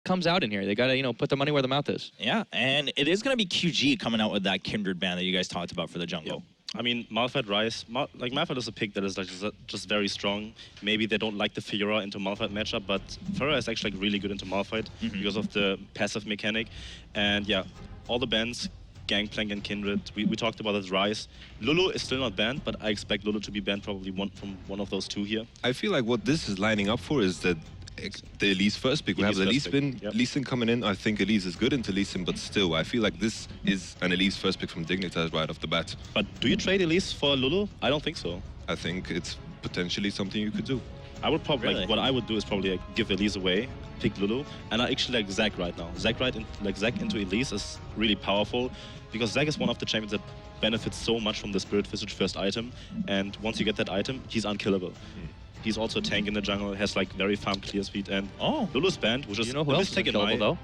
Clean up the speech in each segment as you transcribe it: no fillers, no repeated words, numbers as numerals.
comes out in here. They got to, put their money where the mouth is. Yeah, and it is going to be QG coming out with that Kindred ban that you guys talked about for the jungle. I mean, Malphite Ryze, Malphite is a pick that is like just very strong. Maybe they don't like the Fiora into Malphite matchup, but Fiora is actually like really good into Malphite because of the passive mechanic. And yeah, all the bans, Gangplank and Kindred, we talked about this Ryze. Lulu is still not banned, but I expect Lulu to be banned probably from one of those two here. I feel like what this is lining up for is that the Elise first pick. We have the Elise Lee Sin coming in. I think Elise is good into Lee Sin, but still, I feel like this is an Elise first pick from Dignitas right off the bat. But do you trade Elise for Lulu? I don't think so. I think it's potentially something you could do. I would probably, like, what I would do is probably like, give Elise away, pick Lulu, and I actually like Zac right now. Zac into Elise is really powerful, because Zac is one of the champions that benefits so much from the Spirit Visage first item, and once you get that item, he's unkillable. He's also a tank in the jungle, has like very farm clear speed, and Lulu's banned, which is a mistake in my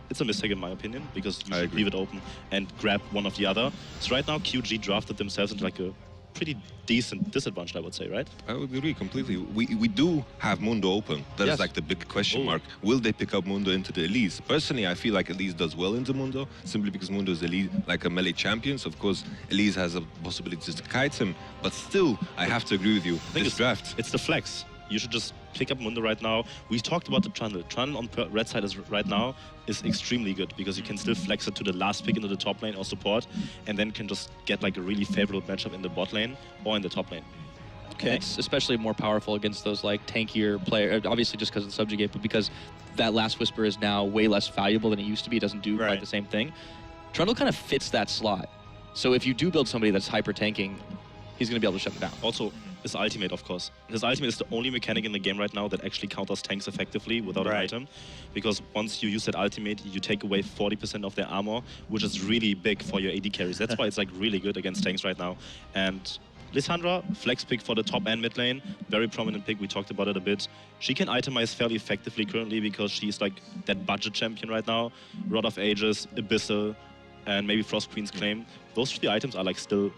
it's a mistake in my opinion, because you should leave it open and grab one of the other. So right now QG drafted themselves into like a pretty decent disadvantage, I would say, right? I would agree completely. We do have Mundo open. That is like the big question mark. Will they pick up Mundo into the Elise? Personally, I feel like Elise does well into Mundo, simply because Mundo is like a melee champion. So of course, Elise has a possibility to kite him. But still, I have to agree with you. This draft, it's the flex. You should just pick up Mundo right now. We talked about the Trundle. Trundle on red side right now is extremely good, because you can still flex it to the last pick into the top lane or support, and then can just get like a really favorable matchup in the bot lane or in the top lane. Okay. It's especially more powerful against those like tankier players, obviously just because of the subjugate, but because that last Whisper is now way less valuable than it used to be. It doesn't do quite the same thing. Trundle kind of fits that slot. So if you do build somebody that's hyper tanking, he's going to be able to shut him down. Also, his ultimate, of course. His ultimate is the only mechanic in the game right now that actually counters tanks effectively without an item. Because once you use that ultimate, you take away 40% of their armor, which is really big for your AD carries. That's why it's like really good against tanks right now. And Lissandra, flex pick for the top and mid lane. Very prominent pick, we talked about it a bit. She can itemize fairly effectively currently, because she's like that budget champion right now. Rod of Ages, Abyssal, and maybe Frost Queen's Claim. Those three items are like still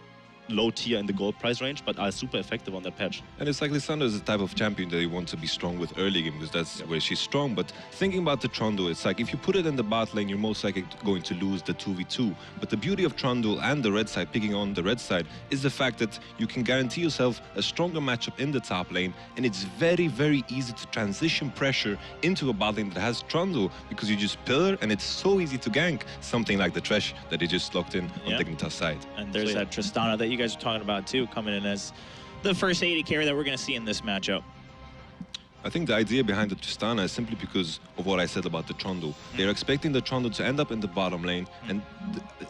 low tier in the gold price range, but are super effective on that patch. And it's like Lissandra is the type of champion that you want to be strong with early game, because that's where she's strong. But thinking about the Trundle, it's like if you put it in the bot lane, you're most likely going to lose the 2v2. But the beauty of Trundle and the red side, picking on the red side, is the fact that you can guarantee yourself a stronger matchup in the top lane, and it's very, very easy to transition pressure into a bot lane that has Trundle, because you just pillar, and it's so easy to gank something like the Thresh that they just locked in on Dignitas side. And there's that Tristana that you guys are talking about too, coming in as the first AD carry that we're going to see in this matchup. I think the idea behind the Tristana is simply because of what I said about the Trundle. They're expecting the Trundle to end up in the bottom lane, and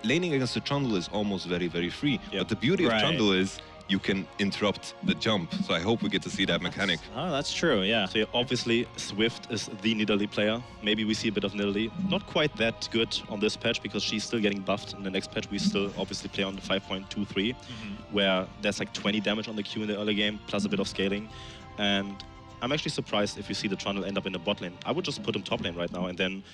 laning against the Trundle is almost very, very free. But the beauty of Trundle is you can interrupt the jump. So I hope we get to see that mechanic. Oh, that's true, yeah. So obviously, Swift is the Nidalee player. Maybe we see a bit of Nidalee. Not quite that good on this patch, because she's still getting buffed. In the next patch, we still obviously play on the 5.23, where there's like 20 damage on the Q in the early game, plus a bit of scaling. And I'm actually surprised if you see the Trundle end up in the bot lane. I would just put him top lane right now and then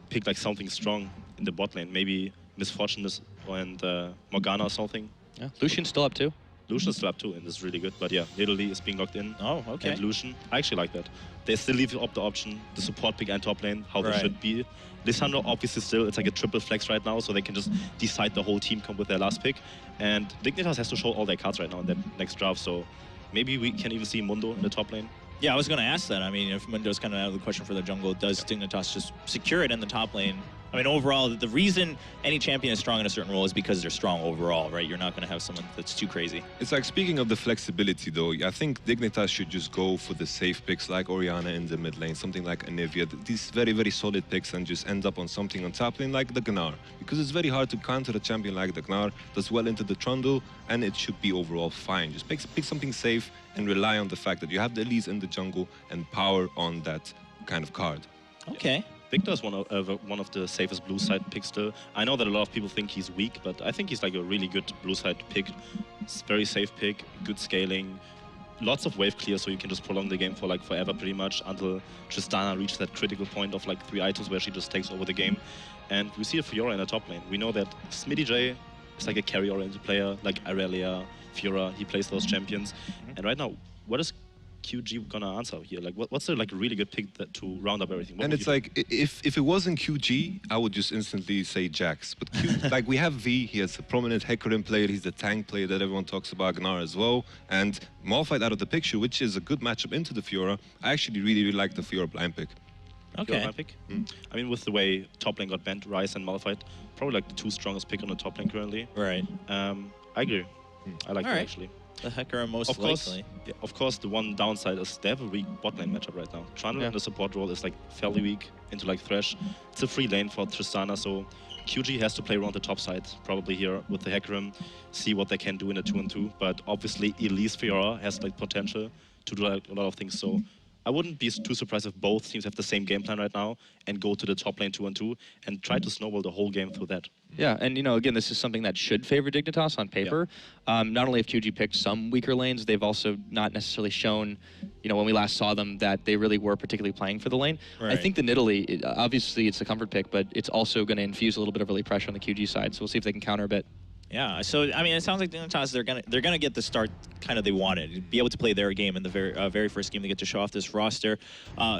pick like something strong in the bot lane. Maybe Misfortune and Morgana or something. Yeah, Lucian's still up too. Lucian's still up too, and this is really good. But yeah, Nidalee is being locked in. Oh, okay. And Lucian, I actually like that. They still leave up the option, the support pick and top lane, how they should be. Lissandra obviously still, it's like a triple flex right now, so they can just decide the whole team come with their last pick. And Dignitas has to show all their cards right now in that next draft, so maybe we can even see Mundo in the top lane. Yeah, I was going to ask that. I mean, if Mundo's kind of out of the question for the jungle, does Dignitas just secure it in the top lane? I mean, overall, the reason any champion is strong in a certain role is because they're strong overall, right? You're not going to have someone that's too crazy. It's like, speaking of the flexibility, though, I think Dignitas should just go for the safe picks like Orianna in the mid lane, something like Anivia, these very, very solid picks, and just end up on something on top lane like the Gnar. Because it's very hard to counter a champion like the Gnar, does well into the Trundle, and it should be overall fine. Just pick something safe and rely on the fact that you have the Elise in the jungle and power on that kind of card. Okay. Victor is one of the safest blue side picks still. I know that a lot of people think he's weak, but I think he's like a really good blue side pick. It's very safe pick, good scaling, lots of wave clear, so you can just prolong the game for like forever pretty much until Tristana reaches that critical point of like 3 items where she just takes over the game. And we see a Fiora in the top lane. We know that Smitty J is like a carry-oriented player, like Irelia, Fiora, he plays those champions. And right now, what is QG gonna answer here? Like, what's the like really good pick to round up everything? What And would it's you like, if it wasn't QG, I would just instantly say Jax. But like, we have V, he has a prominent Hecarim player, he's the tank player that everyone talks about, Gnar as well. And Malphite out of the picture, which is a good matchup into the Fiora. I actually really like the Fiora blind pick. Okay. my pick? I mean, with the way top lane got banned, Ryze and Malphite, probably like the 2 strongest pick on the top lane currently. Right. I agree. I like that Alright. actually. The Hecarim most Of course, likely. yeah, of course, the one downside is they have a weak bot lane matchup right now. Trundle in the support role is like fairly weak into like Thresh. It's a free lane for Tristana, so QG has to play around the top side probably here with the Hecarim, see what they can do in a 2-on-2. But obviously, Elise Fiora has like potential to do like, a lot of things. So I wouldn't be too surprised if both teams have the same game plan right now and go to the top lane 2-on-2 and try to snowball the whole game through that. Yeah, and again, this is something that should favor Dignitas on paper. Not only have QG picked some weaker lanes, they've also not necessarily shown, when we last saw them, that they really were particularly playing for the lane. Right. I think the Nidalee, obviously it's a comfort pick, but it's also going to infuse a little bit of early pressure on the QG side, so we'll see if they can counter a bit. Yeah, so I mean, it sounds like Dignitas they're gonna get the start kind of they wanted, be able to play their game in the very first game. They get to show off this roster.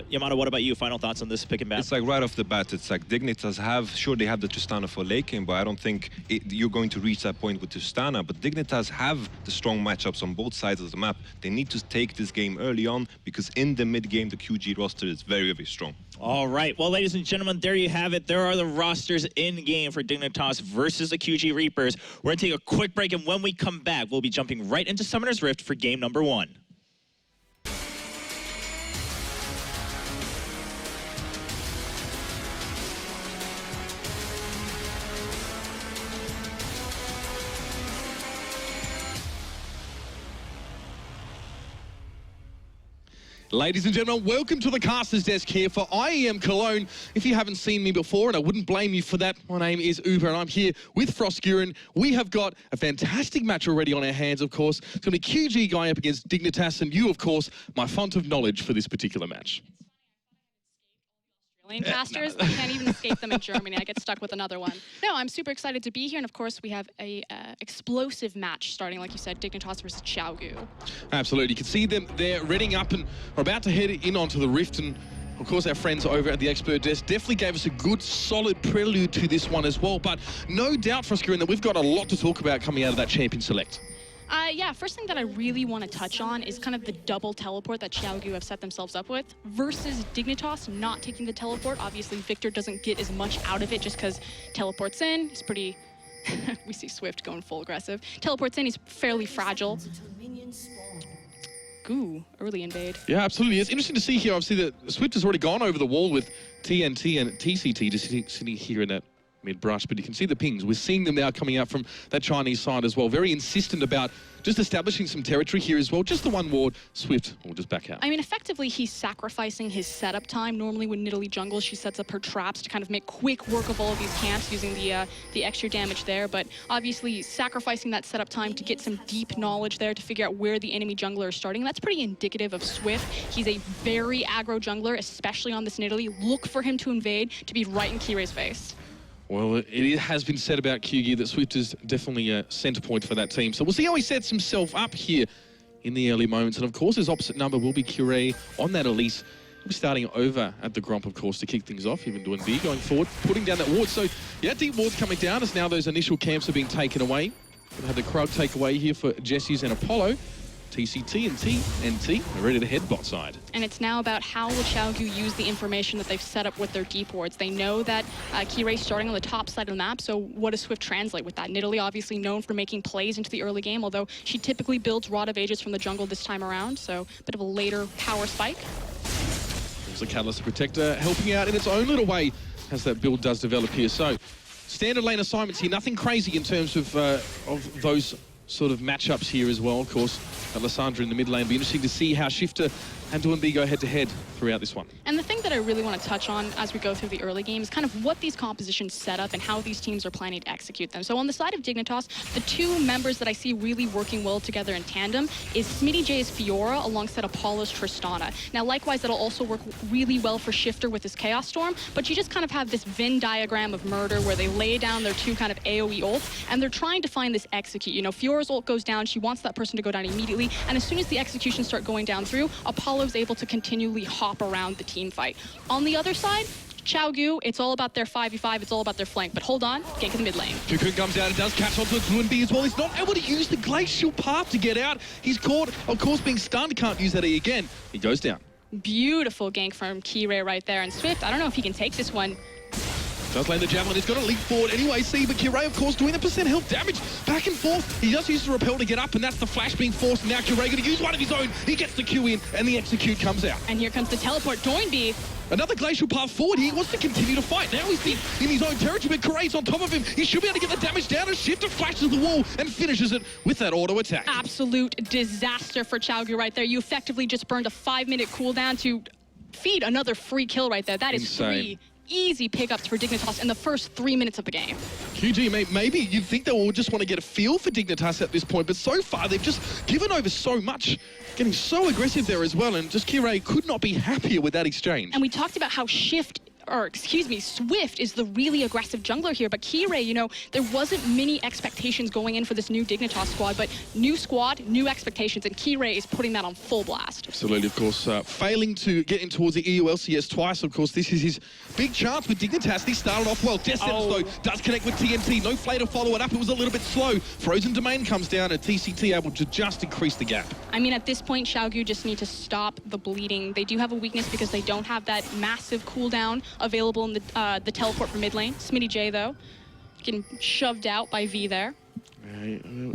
Yamato, what about you? Final thoughts on this pick and bat? It's like right off the bat, it's like Dignitas they have the Tristana for late game, but I don't think you're going to reach that point with Tristana. But Dignitas have the strong matchups on both sides of the map. They need to take this game early on because in the mid game, the QG roster is very, very strong. All right, well, ladies and gentlemen, there you have it. There are the rosters in game for Dignitas versus the QG Reapers. We're going to take a quick break, and when we come back, we'll be jumping right into Summoner's Rift for game number 1. Ladies and gentlemen, welcome to the caster's desk here for IEM Cologne. If you haven't seen me before, and I wouldn't blame you for that, my name is Uber, and I'm here with Froskuren. We have got a fantastic match already on our hands, of course. It's going to be QG going up against Dignitas, and you, of course, my font of knowledge for this particular match. Casters, I can't even escape them in Germany. I get stuck with another one. No, I'm super excited to be here, and of course we have a explosive match starting, like you said, Dignitas versus Xiaogu. Absolutely, you can see them there readying up and are about to head in onto the Rift, and of course our friends over at the expert desk definitely gave us a good solid prelude to this one as well, but no doubt, Froskuren, that we've got a lot to talk about coming out of that Champion Select. Yeah, first thing that I really want to touch on is kind of the double teleport that Xiaogu have set themselves up with versus Dignitas not taking the teleport. Obviously, Victor doesn't get as much out of it just because teleports in. He's pretty... we see Swift going full aggressive. Teleports in, he's fairly fragile. Ooh, early invade. Yeah, absolutely. It's interesting to see here, obviously, that Swift has already gone over the wall with TNT and TCT just sitting here in that mid-brush, but you can see the pings. We're seeing them now coming out from that Chinese side as well. Very insistent about just establishing some territory here as well. Just the one ward. Swift will just back out. I mean, effectively, he's sacrificing his setup time. Normally, when Nidalee jungles, she sets up her traps to kind of make quick work of all of these camps using the extra damage there. But obviously, sacrificing that setup time to get some deep knowledge there to figure out where the enemy jungler is starting. That's pretty indicative of Swift. He's a very aggro jungler, especially on this Nidalee. Look for him to invade, to be right in Kirei's face. Well, it has been said about QG that Swift is definitely a centre point for that team. So we'll see how he sets himself up here in the early moments. And of course, his opposite number will be Kirei on that Elise. He'll be starting over at the Gromp, of course, to kick things off, even doing B going forward, putting down that ward. So, yeah, deep ward's coming down as now those initial camps are being taken away. We've had the Krug take away here for Jesse's and Apollo. TCT and TNT are ready to head bot side. And it's now about how will Xiaogu use the information that they've set up with their deep wards. They know that Kirei's starting on the top side of the map, so what does Swift translate with that? Nidalee obviously known for making plays into the early game, although she typically builds Rod of Ages from the jungle this time around, so a bit of a later power spike. There's a Catalyst Protector helping out in its own little way as that build does develop here. So, standard lane assignments here, nothing crazy in terms of those sort of matchups here as well, of course. Alessandra in the mid lane. Be interesting to see how Shifter and Doinb go head-to-head throughout this one. And the thing that I really want to touch on as we go through the early game is kind of what these compositions set up and how these teams are planning to execute them. So on the side of Dignitas, the two members that I see really working well together in tandem is Smitty J's Fiora alongside Apollo's Tristana. Now, likewise, that'll also work really well for Shifter with his Chaos Storm, but you just kind of have this Venn diagram of murder where they lay down their two kind of AoE ults, and they're trying to find this execute. You know, Fiora's ult goes down, she wants that person to go down immediately, and as soon as the executions start going down through, Apollo's able to continually hop around the team fight. On the other side, Xiaogu, it's all about their 5v5, it's all about their flank. But hold on, gank in the mid lane. Cocoon comes out and does catch onto Doinb as well. He's not able to use the glacial path to get out. He's caught, of course, being stunned, can't use that E again. He goes down. Beautiful gank from Kirei right there. And Swift, I don't know if he can take this one. Does land the javelin, he's got to leap forward anyway, but Kirei, of course, doing the percent health damage. Back and forth, he just used the repel to get up, and that's the flash being forced. Now Kirei going to use one of his own. He gets the Q in, and the execute comes out. And here comes the teleport. Doinb. Another glacial path forward. He wants to continue to fight. Now he's in his own territory, but Kirei's on top of him. He should be able to get the damage down. And Shifter flashes the wall and finishes it with that auto attack. Absolute disaster for Xiaogu right there. You effectively just burned a 5-minute cooldown to feed another free kill right there. That is insane. 3 easy pickups for Dignitas in the first 3 minutes of the game. QG, maybe you'd think they will just want to get a feel for Dignitas at this point, but so far they've just given over so much, getting so aggressive there as well, and just Kirei could not be happier with that exchange. And we talked about how Swift is the really aggressive jungler here, but Kirei, you know, there wasn't many expectations going in for this new Dignitas squad, but new squad, new expectations, and Kirei is putting that on full blast. Absolutely, of course, failing to get in towards the EU LCS twice, of course, this is his big chance with Dignitas. He started off well. Death Sentence, though, does connect with TNT. No Flay to follow it up. It was a little bit slow. Frozen Domain comes down, and TCT able to just increase the gap. I mean, at this point, Xiaogu just need to stop the bleeding. They do have a weakness because they don't have that massive cooldown available in the teleport for mid lane. Smitty J, though, getting shoved out by V there.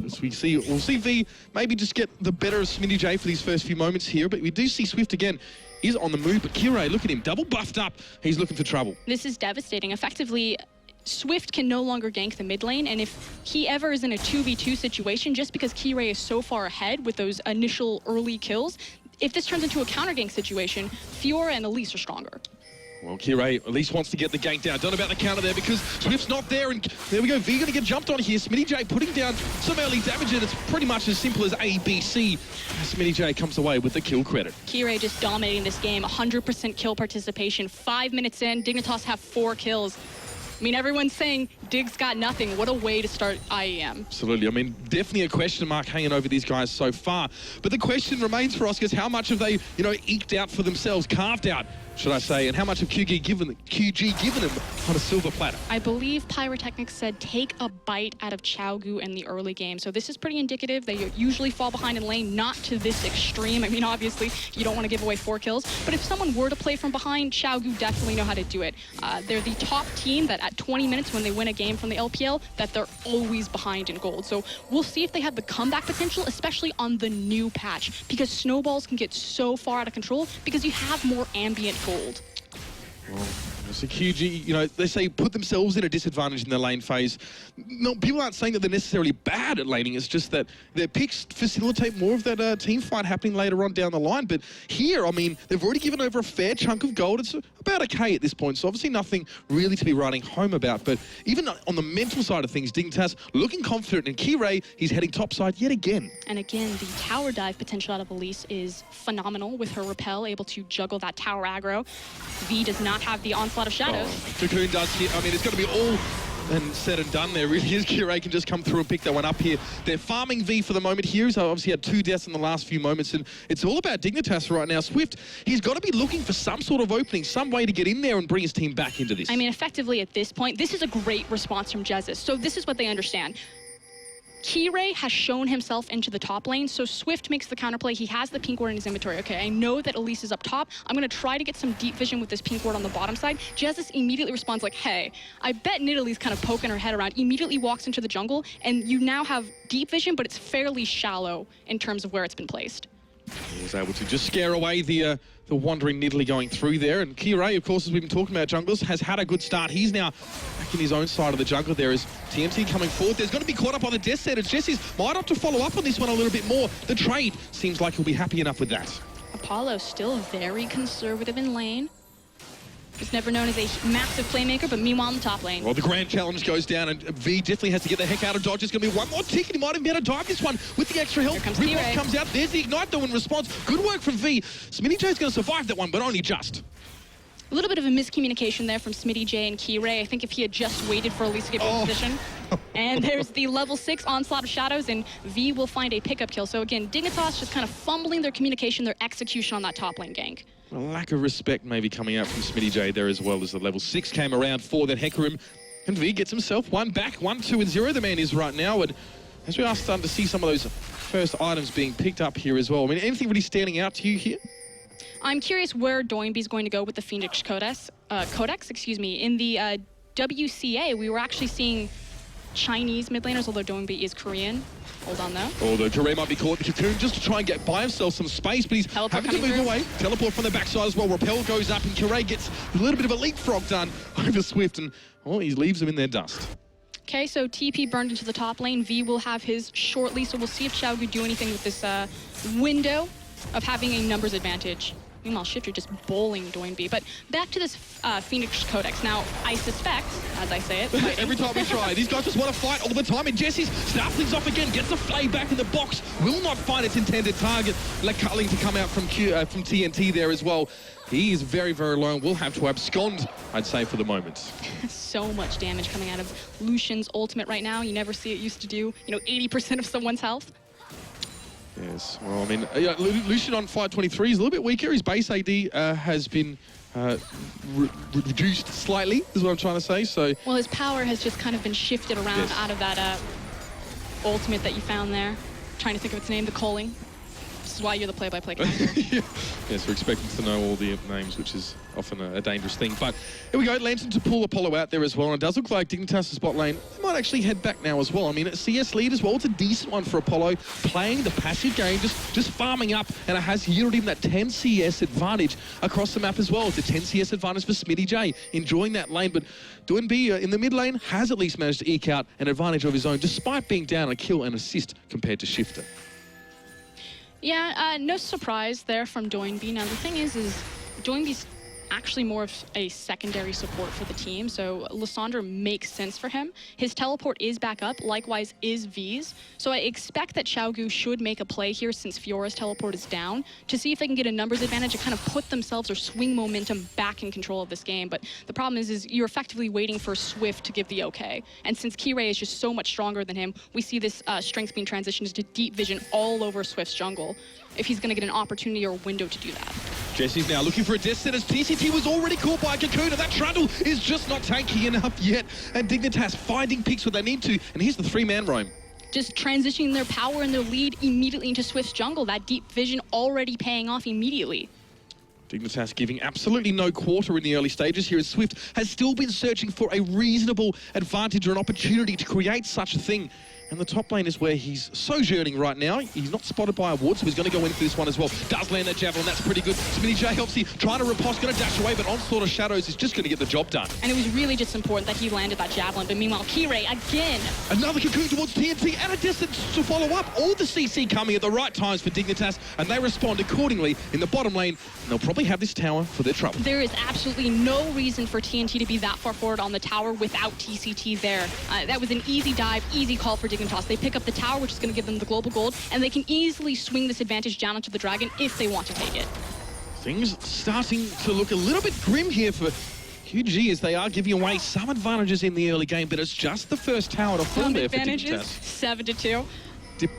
As we'll see V maybe just get the better of Smitty J for these first few moments here, but we do see Swift again is on the move, but Kirei, look at him, double buffed up. He's looking for trouble. This is devastating. Effectively, Swift can no longer gank the mid lane, and if he ever is in a 2v2 situation, just because Kirei is so far ahead with those initial early kills, if this turns into a counter gank situation, Fiora and Elise are stronger. Well, Kirei at least wants to get the gank down. Don't know about the counter there because Swift's not there, and there we go. V going to get jumped on here. Smitty J putting down some early damage, and it's pretty much as simple as A, B, C. Smitty J comes away with the kill credit. Kirei just dominating this game. 100% kill participation. 5 minutes in, Dignitas have 4 kills. I mean, everyone's saying Dig's got nothing. What a way to start IEM. Absolutely. I mean, definitely a question mark hanging over these guys so far. But the question remains for us is how much have they, you know, eked out for themselves, carved out, should I say, and how much have QG given them on a silver platter? I believe Pyrotechnics said take a bite out of Xiaogu in the early game. So this is pretty indicative. They usually fall behind in lane, not to this extreme. I mean, obviously, you don't want to give away 4 kills. But if someone were to play from behind, Xiaogu definitely know how to do it. They're the top team that at 20 minutes when they win a game from the LPL, that they're always behind in gold. So we'll see if they have the comeback potential, especially on the new patch, because snowballs can get so far out of control because you have more ambient gold. Well, so QG, you know, they say put themselves in a disadvantage in their lane phase. No, people aren't saying that they're necessarily bad at laning. It's just that their picks facilitate more of that team fight happening later on down the line. But here, I mean, they've already given over a fair chunk of gold. It's about a K at this point, so obviously nothing really to be writing home about. But even on the mental side of things, Dignitas looking confident, and Kirei, he's heading topside yet again. And again, the tower dive potential out of Elise is phenomenal with her repel, able to juggle that tower aggro. V does not have the onslaught of shadows. Cocoon does hit. I mean, it's going to be all and said and done there. Really is. Kirei can just come through and pick that one up here. They're farming V for the moment here. He's obviously had 2 deaths in the last few moments, and it's all about Dignitas right now. Swift, he's got to be looking for some sort of opening, some way to get in there and bring his team back into this. I mean, effectively at this point, this is a great response from Jesus. So this is what they understand. Kirei has shown himself into the top lane, so Swift makes the counterplay. He has the pink ward in his inventory. Okay, I know that Elise is up top. I'm going to try to get some deep vision with this pink ward on the bottom side. Jesus immediately responds like, hey, I bet Nidalee's kind of poking her head around, immediately walks into the jungle, and you now have deep vision, but it's fairly shallow in terms of where it's been placed. He was able to just scare away the wandering Nidalee going through there. And Kirei, of course, as we've been talking about junglers, has had a good start. He's now back in his own side of the jungle. There is TNT coming forward. There's going to be caught up on the death set. Jesse's might have to follow up on this one a little bit more. The trade seems like he'll be happy enough with that. Apollo still very conservative in lane. Just never known as a massive playmaker, but meanwhile in the top lane. Well, the grand challenge goes down, and V definitely has to get the heck out of dodge. There's going to be one more tick, and he might even be able to dive this one with the extra health. Here comes Riplock T-Ray. comes out. There's the Ignite, though, in response. Good work from V. Smitty J's going to survive that one, but only just. A little bit of a miscommunication there from Smitty J and Key-Ray. I think if he had just waited for Elise to get in position. And there's the level 6 Onslaught of Shadows, and V will find a pickup kill. So again, Dignitas just kind of fumbling their communication, their execution on that top lane gank. A lack of respect maybe coming out from Smitty J there as well, as the level 6 came around for that Hecarim. And V gets himself one back, 1, 2, and 0 the man is right now. And as we are starting to see some of those first items being picked up here as well. I mean, anything really standing out to you here? I'm curious where Doinby's going to go with the Phoenix Codex. In the WCA, we were actually seeing Chinese mid laners, although Doinby is Korean. Hold on, though. Although Jure might be caught in the cocoon just to try and get by himself some space, but he's Teleport having to move coming away. Teleport from the backside as well. Repel goes up, and Jure gets a little bit of a leapfrog done over Swift, and he leaves him in their dust. Okay, so TP burned into the top lane. V will have his shortly, so we'll see if Xiao could do anything with this window of having a numbers advantage. Meanwhile, Shifter just bowling Doinby. But back to this Phoenix Codex. Now, I suspect, as I say it, Every time we try, these guys just want to fight all the time. And Jesse's starts things off again, gets the flay back in the box, will not find its intended target. Like Cutling to come out from TNT there as well. He is very, very low and will have to abscond, I'd say, for the moment. So much damage coming out of Lucian's ultimate right now. You never see it used to do, 80% of someone's health. Yes, well, I mean, Lucian on 523 is a little bit weaker. His base AD has been reduced slightly, is what I'm trying to say. So, well, his power has just kind of been shifted around out of that ultimate that you found there. Trying to think of its name, the Culling. This is why you're the play-by-play character. Yes, we're expecting to know all the names, which is often a dangerous thing. But here we go, Lantern to pull Apollo out there as well. And it does look like Dignitas' bot lane might actually head back now as well. I mean, a CS lead as well. It's a decent one for Apollo, playing the passive game, just farming up, and it has yielded him that 10 CS advantage across the map as well. It's a 10 CS advantage for Smitty J, enjoying that lane. But Doinby in the mid lane has at least managed to eke out an advantage of his own, despite being down a kill and assist compared to Shifter. Yeah, no surprise there from Doinby. Now, the thing is Doinby's actually more of a secondary support for the team, so Lysandre makes sense for him. His teleport is back up, likewise is V's. So I expect that Xiaogu should make a play here since Fiora's teleport is down to see if they can get a numbers advantage and kind of put themselves or swing momentum back in control of this game. But the problem is you're effectively waiting for Swift to give the okay. And since Key-Ray is just so much stronger than him, we see this strength being transitioned to deep vision all over Swift's jungle if he's going to get an opportunity or a window to do that. Jesse's now looking for a death set as TCT was already caught by a cocoon, and that Trundle is just not tanky enough yet. And Dignitas finding picks where they need to, and here's the 3-man roam. Just transitioning their power and their lead immediately into Swift's jungle. That deep vision already paying off immediately. Dignitas giving absolutely no quarter in the early stages here as Swift has still been searching for a reasonable advantage or an opportunity to create such a thing. And the top lane is where he's sojourning right now. He's not spotted by a ward, so he's going to go in for this one as well. Does land that javelin, that's pretty good. Smitty J helps you, trying to riposte, going to dash away, but Onslaught of Shadows is just going to get the job done. And it was really just important that he landed that javelin, but meanwhile, Key-Ray again. Another cocoon towards TNT and a distance to follow up. All the CC coming at the right times for Dignitas, and they respond accordingly in the bottom lane. And they'll probably have this tower for their trouble. There is absolutely no reason for TNT to be that far forward on the tower without TCT there. That was an easy dive, easy call for Dignitas. They pick up the tower, which is going to give them the global gold, and they can easily swing this advantage down onto the dragon if they want to take it. Things starting to look a little bit grim here for QG as they are giving away some advantages in the early game, but it's just the first tower to fall there for advantages, Dignitas. 7-2.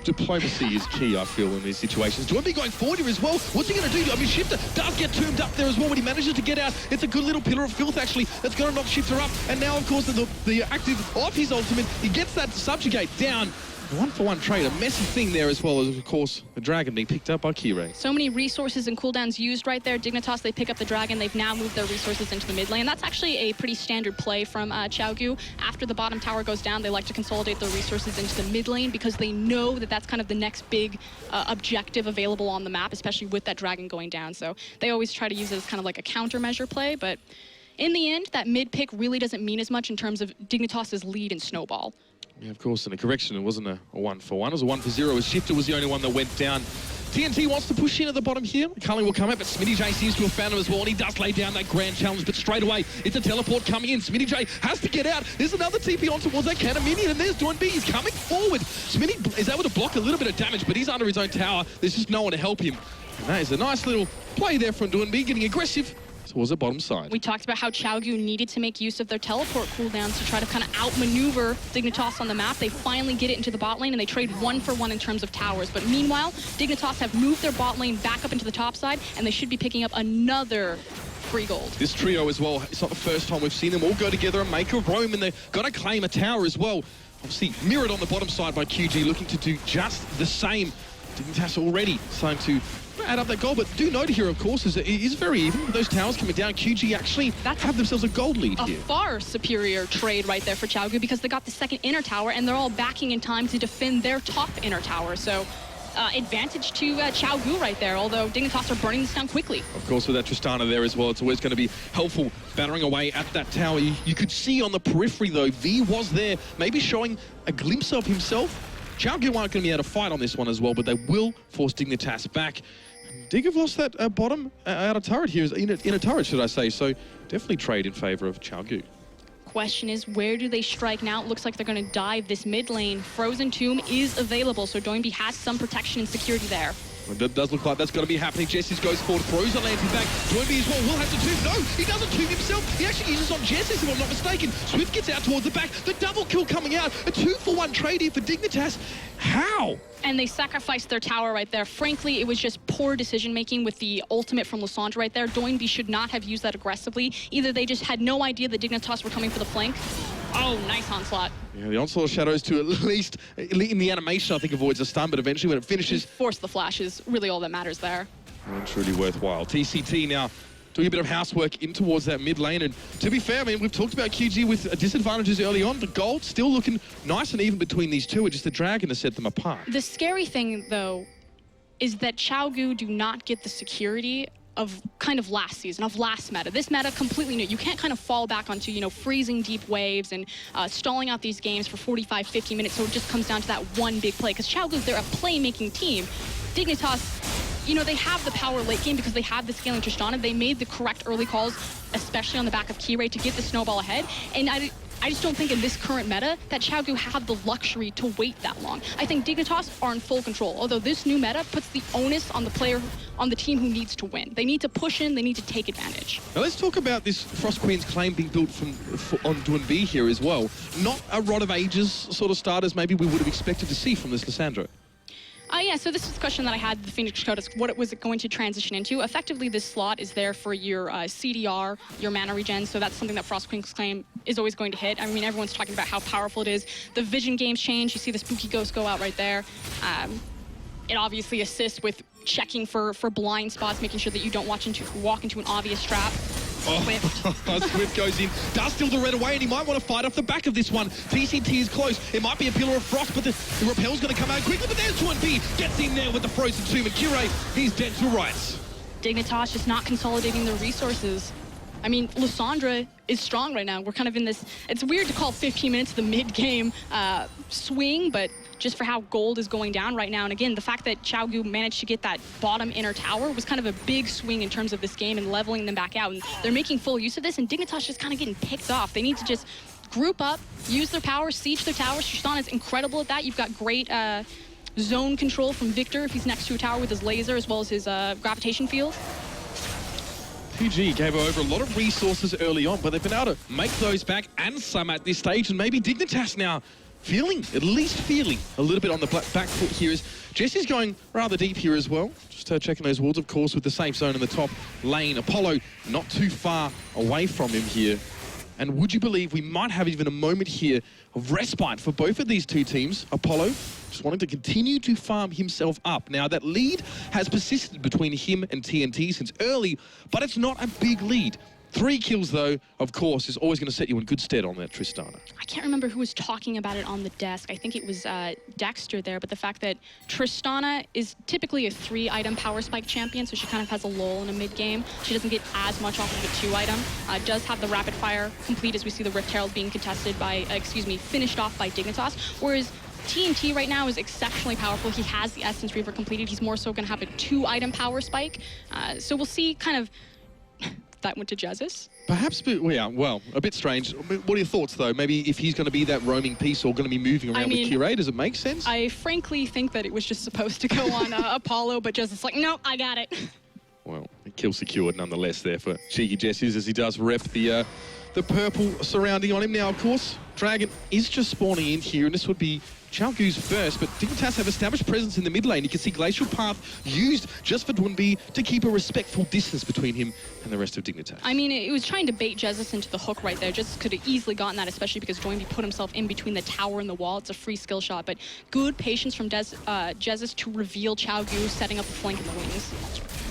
Diplomacy is key, I feel, in these situations. Doinby going forward here as well. What's he going to do? I mean, Shifter does get tombed up there as well when he manages to get out. It's a good little pillar of filth, actually, that's going to knock Shifter up. And now, of course, the active of his ultimate, he gets that subjugate down. 1-for-1 trade, a messy thing there as well as, of course, the dragon being picked up by Key-Ray. So many resources and cooldowns used right there. Dignitas, they pick up the dragon. They've now moved their resources into the mid lane. That's actually a pretty standard play from Xiaogu. After the bottom tower goes down, they like to consolidate their resources into the mid lane because they know that that's kind of the next big objective available on the map, especially with that dragon going down. So they always try to use it as kind of like a countermeasure play, but in the end, that mid pick really doesn't mean as much in terms of Dignitas' lead in Snowball. Yeah, of course, and a correction, it wasn't a 1-for-1, it was a 1-for-0 as Shifter was the only one that went down. TNT wants to push in at the bottom here. Culling will come out, but Smitty J seems to have found him as well, and he does lay down that grand challenge, but straight away, it's a teleport coming in. Smitty J has to get out. There's another TP on towards that cannon minion, and there's Doinb. He's coming forward. Smitty is able to block a little bit of damage, but he's under his own tower. There's just no one to help him. And that is a nice little play there from Doinb, getting aggressive towards the bottom side. We talked about how Chaogu needed to make use of their teleport cooldowns to try to kind of outmaneuver Dignitas on the map. They finally get it into the bot lane, and they trade 1-for-1 in terms of towers. But meanwhile, Dignitas have moved their bot lane back up into the top side, and they should be picking up another free gold. This trio as well, it's not the first time we've seen them all go together and make a roam, and they've got to claim a tower as well. Obviously mirrored on the bottom side by QG, looking to do just the same. Dignitas already starting to add up that gold, but do note here, of course, is that it is very even. With those towers coming down, QG actually have themselves a gold lead here. A far superior trade right there for Chaogu, because they got the second inner tower, and they're all backing in time to defend their top inner tower. So advantage to Chaogu right there, although Dignitas are burning this down quickly. Of course, with that Tristana there as well, it's always going to be helpful battering away at that tower. You could see on the periphery, though, V was there, maybe showing a glimpse of himself. Chaogu aren't going to be able to fight on this one as well, but they will force Dignitas back. Dig have lost that bottom outer turret here, in a turret, should I say, so definitely trade in favor of Chaogu. Question is, where do they strike now? It looks like they're going to dive this mid lane. Frozen Tomb is available, so Doinb has some protection and security there. It does look like that's going to be happening. Jessis goes forward, throws a lantern back. Doinb as well will have to tomb. No, he doesn't tomb himself. He actually uses on Jessis, if I'm not mistaken. Swift gets out towards the back. The double kill coming out. A 2-for-1 trade here for Dignitas. How? And they sacrificed their tower right there. Frankly, it was just poor decision-making with the ultimate from Lysandra right there. Doinb should not have used that aggressively. Either they just had no idea that Dignitas were coming for the flank. Oh, nice onslaught. Yeah, the onslaught of shadows to at least, in the animation, I think avoids a stun, but eventually when it finishes... Force the flash is really all that matters there. And truly worthwhile. TCT now doing a bit of housework in towards that mid lane, and to be fair, I mean, we've talked about QG with disadvantages early on. The gold still looking nice and even between these two. It's just the dragon to set them apart. The scary thing, though, is that Chaogu do not get the security of kind of last season, of last meta. This meta completely new. You can't kind of fall back onto, you know, freezing deep waves and stalling out these games for 45, 50 minutes, so it just comes down to that one big play. Because Chaogu, they're a playmaking team. Dignitas, you know, they have the power late game because they have the scaling Tristana. They made the correct early calls, especially on the back of Kirei, to get the snowball ahead. And I just don't think in this current meta that Chaogu have the luxury to wait that long. I think Dignitas are in full control, although this new meta puts the onus on the player, on the team who needs to win. They need to push in, they need to take advantage. Now let's talk about this Frost Queen's claim being built on Doinb here as well. Not a Rod of Ages sort of starters maybe we would have expected to see from this Lysandra. Yeah, so this is the question that I had the Phoenix Code, is what was it going to transition into? Effectively, this slot is there for your CDR, your mana regen, so that's something that Frost Queen's claim is always going to hit. I mean, everyone's talking about how powerful it is. The vision games change. You see the spooky ghost go out right there. It obviously assists with checking for blind spots, making sure that you don't walk into an obvious trap. Swift. Swift goes in, does steal the red away, and he might want to fight off the back of this one. TCT is close. It might be a pillar of frost, but the repel's going to come out quickly. But there's Doinb, gets in there with the frozen tomb, and Kirei, he's dead to rights. Dignitas just not consolidating their resources. I mean, Lysandra is strong right now. We're kind of in this, it's weird to call 15 minutes the mid-game swing, but just for how gold is going down right now. And again, the fact that Chaogu managed to get that bottom inner tower was kind of a big swing in terms of this game and leveling them back out. And they're making full use of this, and Dignitas just kind of getting picked off. They need to just group up, use their power, siege their towers. Tristana is incredible at that. You've got great zone control from Victor if he's next to a tower with his laser as well as his gravitation field. PG gave over a lot of resources early on, but they've been able to make those back and some at this stage, and maybe Dignitas now at least feeling a little bit on the back foot here, as Jesse's going rather deep here as well. Just checking those wards, of course, with the safe zone in the top lane. Apollo not too far away from him here. And would you believe we might have even a moment here of respite for both of these two teams. Apollo just wanting to continue to farm himself up. Now, that lead has persisted between him and TNT since early, but it's not a big lead. 3 kills, though, of course, is always going to set you in good stead on that Tristana. I can't remember who was talking about it on the desk. I think it was Dexter there, but the fact that Tristana is typically a 3-item power spike champion, so she kind of has a lull in a mid-game. She doesn't get as much off of a 2-item. Does have the rapid fire complete, as we see the Rift Herald being contested by, finished off by Dignitas, whereas TNT right now is exceptionally powerful. He has the Essence Reaver completed. He's more so going to have a 2-item power spike. So we'll see kind of... That went to Jesus. Perhaps, well, a bit strange. What are your thoughts, though? Maybe if he's going to be that roaming piece or going to be moving around with Curé, does it make sense? I frankly think that it was just supposed to go on Apollo, but Jesus is like, no, I got it. Well, kill secured nonetheless there for Cheeky Jesses as he does rep the purple surrounding on him. Now, of course, Dragon is just spawning in here, and this would be Chaogu's first, but Dignitas have established presence in the mid lane. You can see Glacial Path used just for Dwinby to keep a respectful distance between him and the rest of Dignitas. I mean, it was trying to bait Jesus into the hook right there. Jesus could have easily gotten that, especially because Dwinby put himself in between the tower and the wall. It's a free skill shot, but good patience from Jesus to reveal Chaogu, setting up the flank in the wings.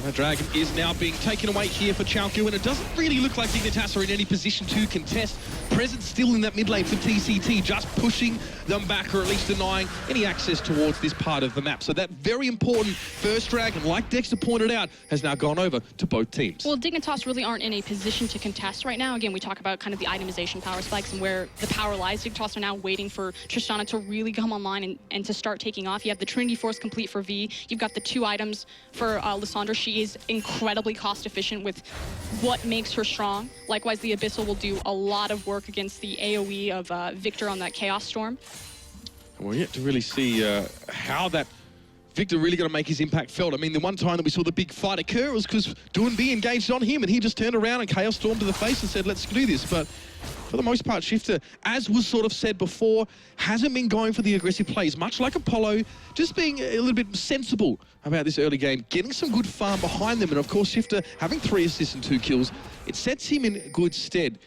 The Dragon is now being taken away here for Chaogu, and it doesn't really look like Dignitas are in any position to contest. Presence still in that mid lane for TCT, just pushing them back, or at least denying any access towards this part of the map. So that very important first Dragon, like Dexter pointed out, has now gone over to both teams. Well, Dignitas really aren't in a position to contest right now. Again, we talk about kind of the itemization power spikes and where the power lies. Dignitas are now waiting for Tristana to really come online and to start taking off. You have the Trinity Force complete for V. You've got the 2 items for Lysandra. She is incredibly cost efficient with what makes her strong. Likewise, the Abyssal will do a lot of work against the AoE of Victor on that Chaos Storm. We're yet to really see how that Victor really going to make his impact felt. I mean, the one time that we saw the big fight occur was because Dwinby engaged on him and he just turned around and Chaos Stormed to the face and said, let's do this. But for the most part, Shifter, as was sort of said before, hasn't been going for the aggressive plays, much like Apollo, just being a little bit sensible about this early game, getting some good farm behind them. And of course, Shifter having 3 assists and 2 kills, it sets him in good stead.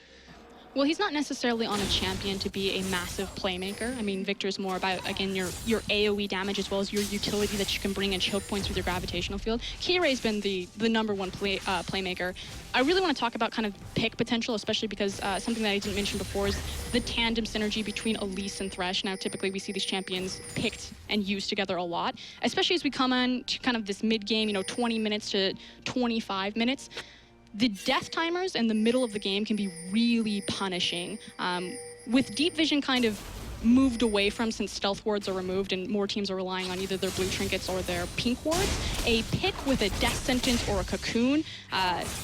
Well, he's not necessarily on a champion to be a massive playmaker. I mean, Victor's more about, again, your AoE damage as well as your utility that you can bring in choke points with your gravitational field. Kire's been the #1 playmaker. I really want to talk about kind of pick potential, especially because something that I didn't mention before is the tandem synergy between Elise and Thresh. Now, typically we see these champions picked and used together a lot, especially as we come on to kind of this mid-game, 20 minutes to 25 minutes. The death timers in the middle of the game can be really punishing. With Deep Vision kind of moved away from since stealth wards are removed and more teams are relying on either their blue trinkets or their pink wards, a pick with a death sentence or a cocoon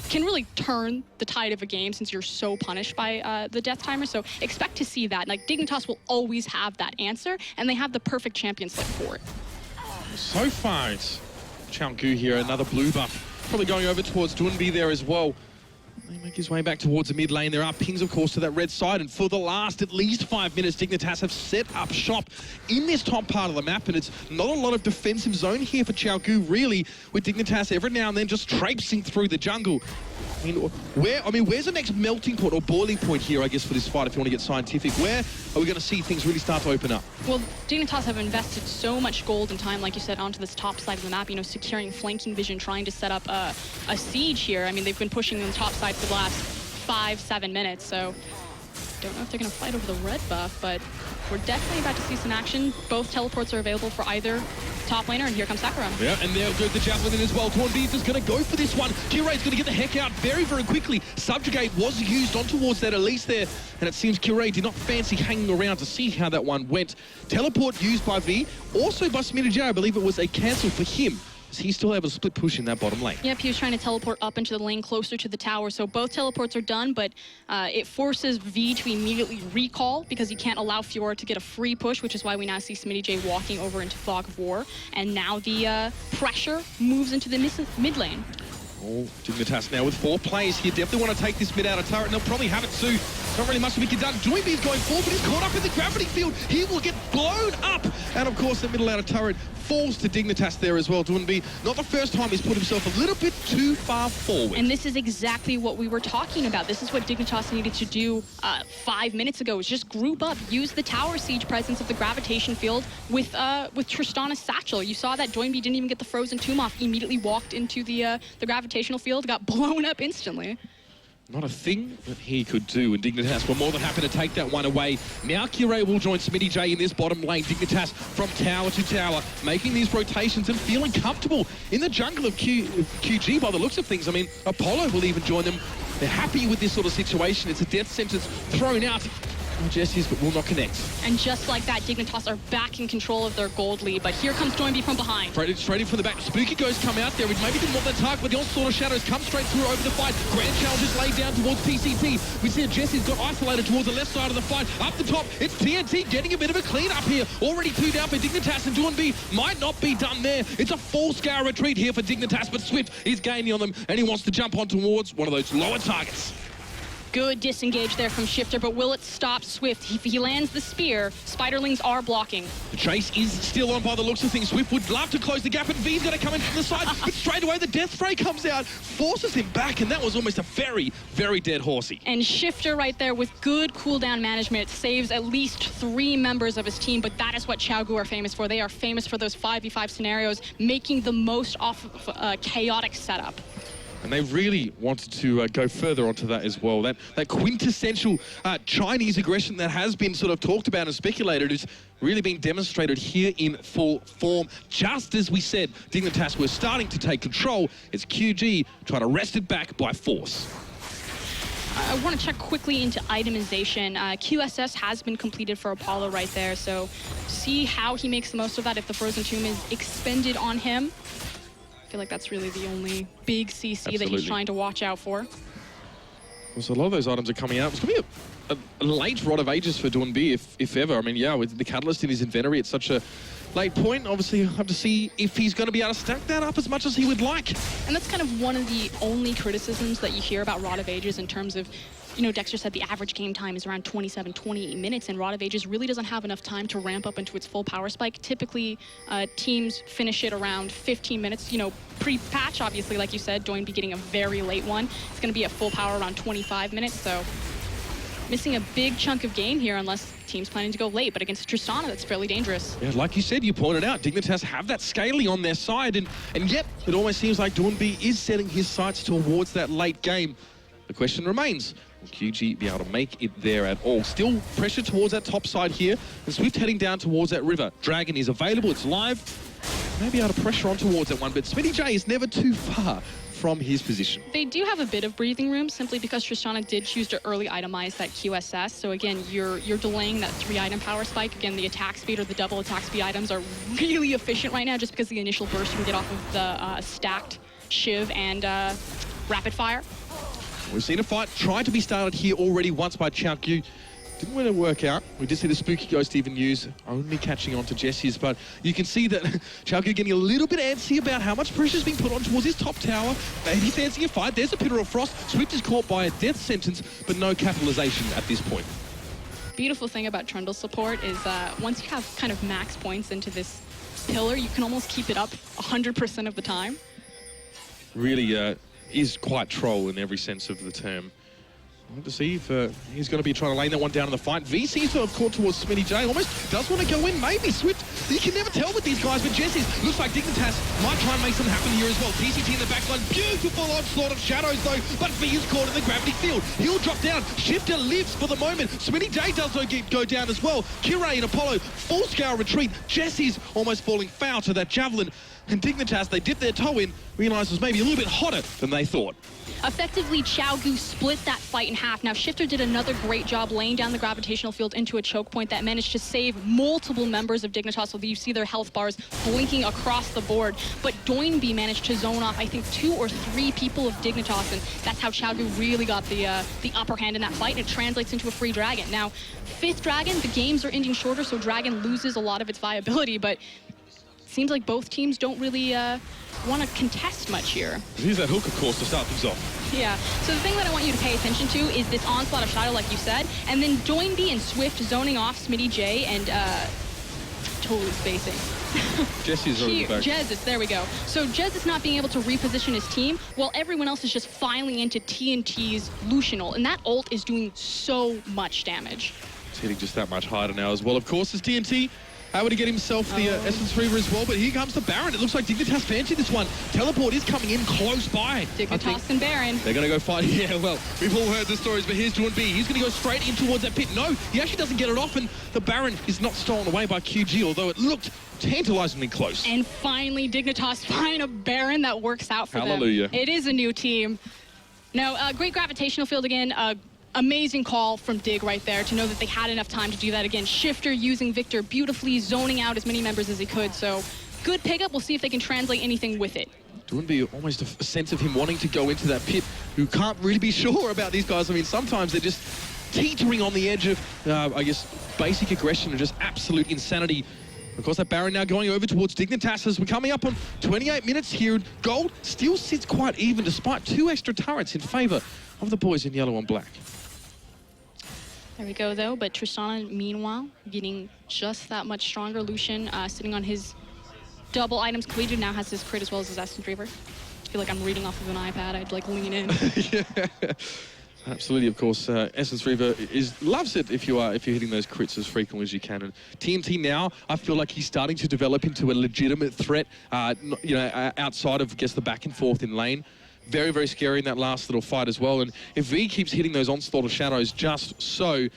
can really turn the tide of a game since you're so punished by the death timer. So expect to see that. Like, Dignitas will always have that answer, and they have the perfect champion slip for it. So far, it's Chaogu here, another blue buff. Probably going over towards Dwinby there as well. They make his way back towards the mid lane. There are pings, of course, to that red side. And for the last at least 5 minutes, Dignitas have set up shop in this top part of the map. And it's not a lot of defensive zone here for Chaogu, really, with Dignitas every now and then just traipsing through the jungle. Where's the next melting point or boiling point here, I guess, for this fight, if you want to get scientific? Where are we going to see things really start to open up? Well, Dignitas have invested so much gold and time, like you said, onto this top side of the map, securing flanking vision, trying to set up a siege here. I mean, they've been pushing the top side for the last 5-7 minutes, so don't know if they're going to fight over the red buff, but we're definitely about to see some action. Both teleports are available for either top laner, and here comes Sakura. Yeah, and there goes the javelin in as well. Dwinby is going to go for this one. Kire's going to get the heck out very, very quickly. Subjugate was used on towards that Elise there, and it seems Kire did not fancy hanging around to see how that one went. Teleport used by V, also by Smitty. I believe it was a cancel for him. He's still able to split push in that bottom lane. Yep, he was trying to teleport up into the lane closer to the tower, so both teleports are done, but it forces V to immediately recall because he can't allow Fiora to get a free push, which is why we now see Smitty J walking over into Fog of War, and now the pressure moves into the mid lane. Oh, Dignitas now with 4 players here. Definitely want to take this mid out of turret, and they'll probably have it too. Not really much to be done. Dwinby is going forward, but he's caught up in the gravity field. He will get blown up. And of course, the middle out of turret falls to Dignitas there as well. Dwinby, not the first time he's put himself a little bit too far forward. And this is exactly what we were talking about. This is what Dignitas needed to do 5 minutes ago, is just group up, use the tower siege presence of the gravitation field with Tristana's satchel. You saw that Dwinby didn't even get the frozen tomb off, immediately walked into the gravitational field, got blown up instantly. Not a thing that he could do, and Dignitas were more than happy to take that one away. Now Kire will join Smitty J in this bottom lane. Dignitas from tower to tower, making these rotations and feeling comfortable in the jungle of QG by the looks of things. I mean, Apollo will even join them. They're happy with this sort of situation. It's a death sentence thrown out Jesse's, but will not connect. And just like that, Dignitas are back in control of their gold lead, but here comes Doinby from behind. Straight in from the back. Spooky Ghost come out there. We maybe didn't want that target, but the onslaught of shadows come straight through over the fight. Grand Challengers laid down towards PCT. We see Jesse's got isolated towards the left side of the fight. Up the top, it's TNT getting a bit of a clean up here. Already 2 down for Dignitas, and Doinby might not be done there. It's a full-scale retreat here for Dignitas, but Swift is gaining on them, and he wants to jump on towards one of those lower targets. Good disengage there from Shifter, but will it stop Swift? If he lands the spear, Spiderlings are blocking. The chase is still on by the looks of things. Swift would love to close the gap, and V's going to come in from the side, but straight away the Death Spray comes out, forces him back, and that was almost a very, very dead horsey. And Shifter right there with good cooldown management saves at least 3 members of his team, but that is what Xiaogu are famous for. They are famous for those 5v5 scenarios, making the most off of a chaotic setup. And they really wanted to go further onto that as well. That quintessential Chinese aggression that has been sort of talked about and speculated is really being demonstrated here in full form. Just as we said, Dignitas were starting to take control. It's QG trying to wrest it back by force. I want to check quickly into itemization. QSS has been completed for Apollo right there, so see how he makes the most of that if the Frozen Tomb is expended on him. I feel like that's really the only big CC that he's trying to watch out for. Well, so a lot of those items are coming out. It's going to be a late Rod of Ages for Doinby, if ever. I mean, yeah, with the Catalyst in his inventory at such a late point, obviously you'll have to see if he's going to be able to stack that up as much as he would like. And that's kind of one of the only criticisms that you hear about Rod of Ages in terms of, you know, Dexter said the average game time is around 27, 28 minutes, and Rod of Ages really doesn't have enough time to ramp up into its full power spike. Typically, teams finish it around 15 minutes, you know, pre-patch, obviously, like you said, Doinby getting a very late one. It's going to be at full power around 25 minutes, so missing a big chunk of game here unless team's planning to go late, but against Tristana, that's fairly dangerous. Yeah, like you said, you pointed out, Dignitas have that scaly on their side, and yet it almost seems like Doinby is setting his sights towards that late game. The question remains, will QG be able to make it there at all? Still pressure towards that top side here, and Swift heading down towards that river. Dragon is available, it's live. Maybe able to pressure on towards that one, but Smitty J is never too far from his position. They do have a bit of breathing room simply because Tristana did choose to early itemize that QSS. So again, you're delaying that 3-item power spike. Again, the attack speed or the double attack speed items are really efficient right now just because the initial burst you can get off of the stacked Shiv and rapid fire. We've seen a fight try to be started here already once by Xiaogu. Didn't really work out. We did see the Spooky Ghost even use, only catching on to Jesse's, but you can see that Xiaogu getting a little bit antsy about how much pressure is being put on towards his top tower. Maybe fancying a fight. There's a Pitter of Frost. Swift is caught by a death sentence, but no capitalization at this point. Beautiful thing about Trundle's support is once you have kind of max points into this pillar, you can almost keep it up 100% of the time. Really is quite troll in every sense of the term. We'll have to see if he's going to be trying to lay that one down in the fight. V seems to have caught towards Smitty J. Almost does want to go in. Maybe Swift. You can never tell with these guys, but Jesse's looks like Dignitas might try and make something happen here as well. TCT in the backline. Beautiful onslaught of shadows, though, but V is caught in the gravity field. He'll drop down. Shifter lives for the moment. Smitty J does go down as well. Kirei and Apollo, full-scale retreat. Jesse's almost falling foul to that javelin. And Dignitas, they dip their toe in, realised it was maybe a little bit hotter than they thought. Effectively, Xiaogu split that fight in half. Now, Shifter did another great job laying down the gravitational field into a choke point that managed to save multiple members of Dignitas, so that you see their health bars blinking across the board. But Doinby managed to zone off, I think, 2 or 3 people of Dignitas, and that's how Xiaogu really got the upper hand in that fight, and it translates into a free Dragon. Now, 5th Dragon, the games are ending shorter, so Dragon loses a lot of its viability, but seems like both teams don't really want to contest much here. Here's that hook, of course, to start things off. Yeah, so the thing that I want you to pay attention to is this onslaught of shadow, like you said, and then Doinby and Swift zoning off Smitty J and totally spacing. Jesse's over the back. Jez, there we go. So Jez is not being able to reposition his team, while everyone else is just filing into TNT's Lucianal, and that ult is doing so much damage. It's hitting just that much harder now as well. Of course, as TNT able to get himself the Essence Reaver as well, but here comes the Baron. It looks like Dignitas fancy this one. Teleport is coming in close by. Dignitas and Baron. They're going to go fight. Yeah, well, we've all heard the stories, but here's Doinby. He's going to go straight in towards that pit. No, he actually doesn't get it off, and the Baron is not stolen away by QG, although it looked tantalizingly close. And finally, Dignitas find a Baron that works out for them. Hallelujah. It is a new team. No, great gravitational field again. Amazing call from Dig right there to know that they had enough time to do that again. Shifter using Victor beautifully, zoning out as many members as he could. So good pickup. We'll see if they can translate anything with it. It wouldn't be almost a sense of him wanting to go into that pit, who can't really be sure about these guys. I mean, sometimes they're just teetering on the edge of, I guess, basic aggression and just absolute insanity. Of course, that Baron now going over towards Dignitas as we're coming up on 28 minutes here. Gold still sits quite even despite 2 extra turrets in favor of the boys in yellow and black. There we go, though. But Tristana, meanwhile, getting just that much stronger. Lucian sitting on his double items completed, now has his crit as well as his Essence Reaver. I feel like I'm reading off of an iPad. I'd like lean in. Yeah, absolutely. Of course, Essence Reaver loves it if you're hitting those crits as frequently as you can. And TNT now, I feel like he's starting to develop into a legitimate threat. Outside of, I guess, the back and forth in lane. Very, very scary in that last little fight as well. And if V keeps hitting those onslaught of shadows just so,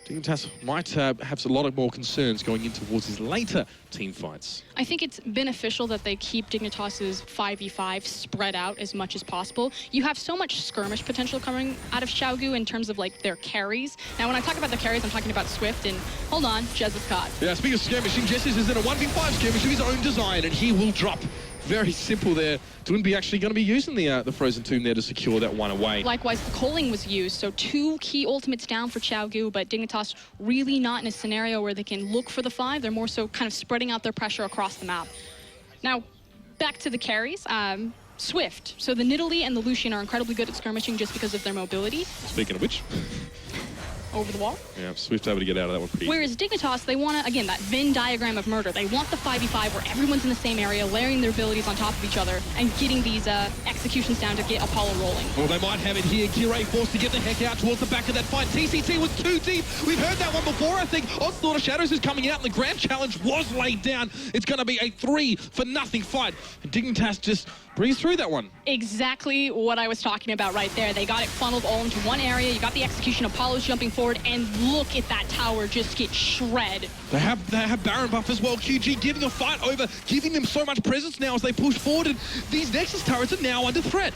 Dignitas might have a lot of more concerns going in towards his later team fights. I think it's beneficial that they keep Dignitas's 5v5 spread out as much as possible. You have so much skirmish potential coming out of Xiaogu in terms of like their carries. Now, when I talk about the carries, I'm talking about Swift and, hold on, Jez is caught. Yeah, speaking of skirmishing, Jez is in a 1v5 skirmish of his own design, and he will drop. Very simple there. Dwinby actually going to be using the Frozen Tomb there to secure that one away. Likewise, the culling was used, so 2 key ultimates down for Xiaogu, but Dignitas really not in a scenario where they can look for the 5. They're more so kind of spreading out their pressure across the map. Now, back to the carries. Swift. So the Nidalee and the Lucian are incredibly good at skirmishing just because of their mobility. Speaking of which. Over the wall. Yeah, Swift able to get out of that one pretty easy. Whereas Dignitas, they want to, again, that Venn diagram of murder. They want the 5v5 where everyone's in the same area, layering their abilities on top of each other, and getting these executions down to get Apollo rolling. Well, they might have it here. Kirei forced to get the heck out towards the back of that fight. TCT was too deep. We've heard that one before, I think. Onslaught of Shadows is coming out, and the grand challenge was laid down. It's going to be a 3-for-0 fight. And Dignitas just breeze through that one. Exactly what I was talking about right there. They got it funneled all into one area. You got the execution. Apollo's jumping forward, and look at that tower just get shred. They have Baron buff as well. QG giving a fight over, giving them so much presence now as they push forward, and these Nexus turrets are now under threat.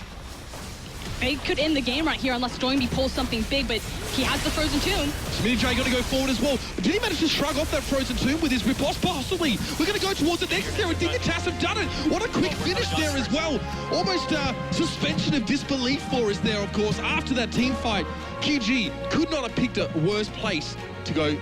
They could end the game right here unless Doinby pulls something big, but he has the Frozen Tomb. Smitty J going to go forward as well. But did he manage to shrug off that Frozen Tomb with his riposte? Possibly. We're going to go towards the Nexus there, and Dignitas have done it. What a quick finish there as well. Almost a suspension of disbelief for us there, of course, after that team fight. QG could not have picked a worse place to go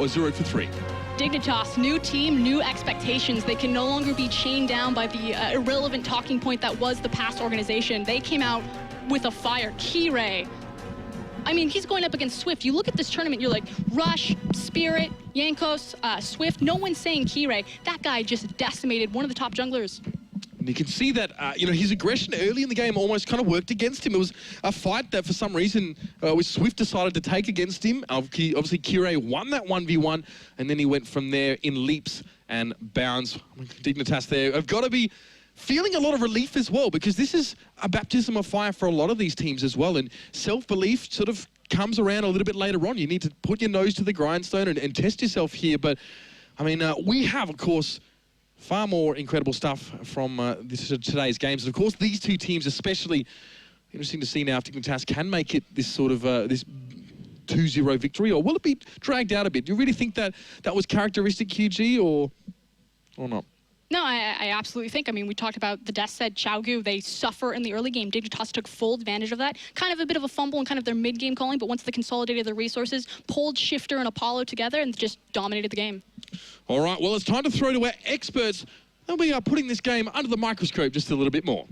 0 for 3. Dignitas, new team, new expectations. They can no longer be chained down by the irrelevant talking point that was the past organization. They came out with a fire. Kirei, I mean, he's going up against Swift. You look at this tournament, you're like, Rush, Spirit, Yankos, Swift. No one's saying Kirei. That guy just decimated one of the top junglers. And you can see that, his aggression early in the game almost kind of worked against him. It was a fight that, for some reason, Swift decided to take against him. Obviously, Kirei won that 1v1, and then he went from there in leaps and bounds. Dignitas there have got to be feeling a lot of relief as well, because this is a baptism of fire for a lot of these teams as well, and self-belief sort of comes around a little bit later on. You need to put your nose to the grindstone and test yourself here, but, I mean, we have, of course, far more incredible stuff from today's games. And, of course, these two teams especially, interesting to see now if Dignitas can make it this sort of, this 2-0 victory, or will it be dragged out a bit? Do you really think that that was characteristic, QG, or not? No, I absolutely think. I mean, we talked about the death said Xiaogu, they suffer in the early game. Dignitas took full advantage of that. Kind of a bit of a fumble in kind of their mid-game calling, but once they consolidated their resources, pulled Shifter and Apollo together and just dominated the game. All right, well, it's time to throw to our experts. They'll be putting this game under the microscope just a little bit more.